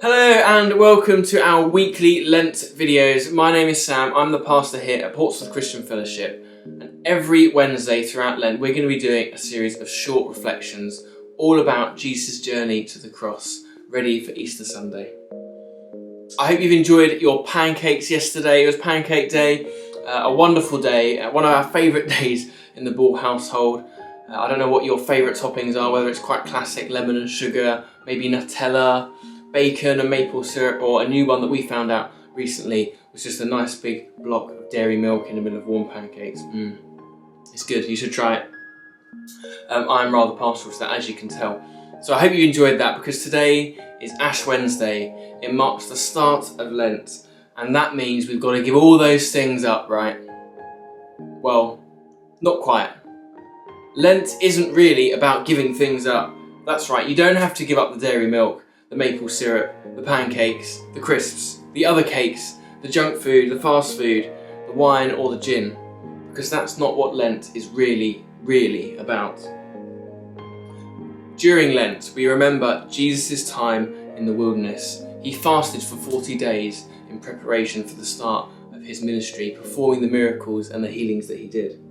Hello and welcome to our weekly Lent videos. My name is Sam, I'm the pastor here at Portsmouth Christian Fellowship, and every Wednesday throughout Lent we're going to be doing a series of short reflections all about Jesus' journey to the cross, ready for Easter Sunday. I hope you've enjoyed your pancakes yesterday. It was Pancake Day, a wonderful day, one of our favourite days in the Ball household. I don't know what your favourite toppings are, whether it's quite classic lemon and sugar, maybe Nutella, bacon and maple syrup, or a new one that we found out recently was just a nice big block of dairy milk in the middle of warm pancakes. It's good, you should try it. I'm rather partial to that, as you can tell. So I hope you enjoyed that, because today is Ash Wednesday. It marks the start of Lent, and that means we've got to give all those things up, right? Well, not quite. Lent isn't really about giving things up. That's right, you don't have to give up the dairy milk, the maple syrup, the pancakes, the crisps, the other cakes, the junk food, the fast food, the wine or the gin, because that's not what Lent is really about. During Lent, we remember Jesus' time in the wilderness. He fasted for 40 days in preparation for the start of his ministry, performing the miracles and the healings that he did.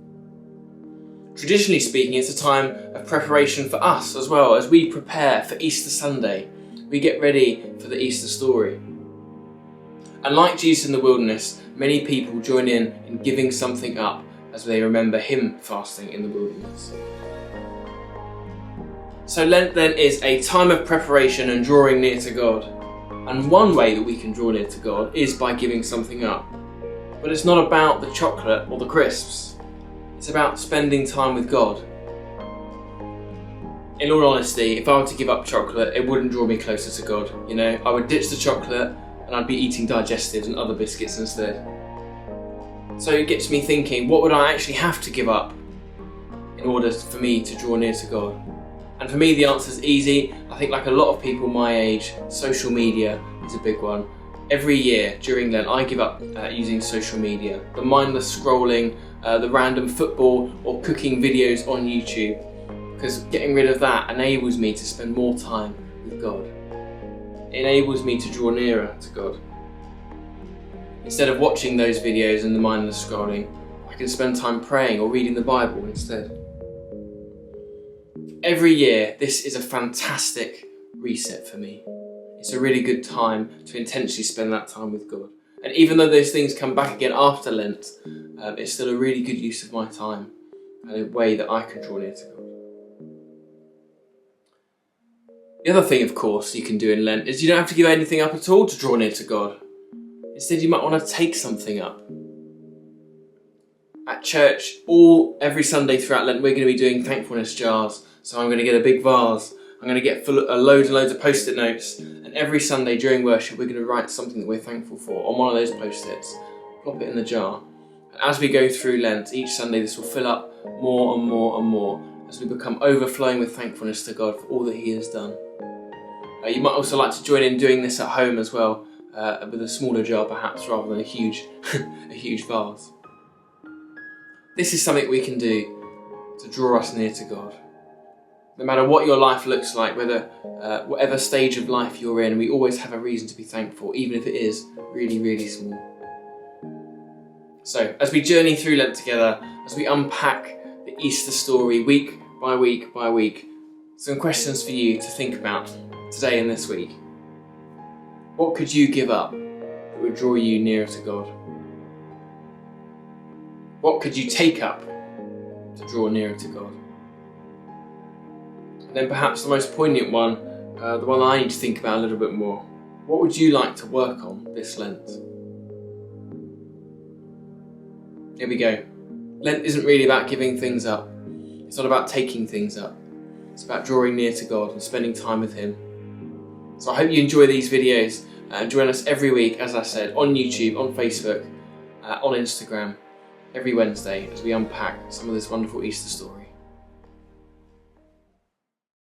Traditionally speaking, it's a time of preparation for us as well, as we prepare for Easter Sunday. We get ready for the Easter story. And like Jesus in the wilderness, many people join in giving something up as they remember him fasting in the wilderness. So Lent then is a time of preparation and drawing near to God. And one way that we can draw near to God is by giving something up. But it's not about the chocolate or the crisps. It's about spending time with God. In all honesty, if I were to give up chocolate, it wouldn't draw me closer to God. You know, I would ditch the chocolate and I'd be eating digestives and other biscuits instead. So it gets me thinking, what would I actually have to give up in order for me to draw near to God? And for me, the answer is easy. I think, like a lot of people my age, social media is a big one. Every year during Lent, I give up using social media. The mindless scrolling, the random football or cooking videos on YouTube. Because getting rid of that enables me to spend more time with God. It enables me to draw nearer to God. Instead of watching those videos and the mindless scrolling, I can spend time praying or reading the Bible instead. Every year, this is a fantastic reset for me. It's a really good time to intentionally spend that time with God. And even though those things come back again after Lent, it's still a really good use of my time and a way that I can draw near to God. The other thing, of course, you can do in Lent is you don't have to give anything up at all to draw near to God. Instead, you might want to take something up. At church, every Sunday throughout Lent, we're going to be doing thankfulness jars. So I'm going to get a big vase. I'm going to get loads and loads of post-it notes. And every Sunday during worship, we're going to write something that we're thankful for on one of those post-its. Plop it in the jar. And as we go through Lent, each Sunday this will fill up more and more and more as we become overflowing with thankfulness to God for all that he has done. You might also like to join in doing this at home as well, with a smaller jar perhaps, rather than a huge vase. This is something we can do to draw us near to God. No matter what your life looks like, whatever stage of life you're in, we always have a reason to be thankful, even if it is really small. So, as we journey through Lent together, as we unpack the Easter story week by week by week, some questions for you to think about today and this week. What could you give up that would draw you nearer to God? What could you take up to draw nearer to God? And then perhaps the most poignant one, the one I need to think about a little bit more. What would you like to work on this Lent? Here we go. Lent isn't really about giving things up. It's not about taking things up. It's about drawing near to God and spending time with him. So I hope you enjoy these videos and join us every week, as I said, on YouTube, on Facebook, on Instagram, every Wednesday as we unpack some of this wonderful Easter story.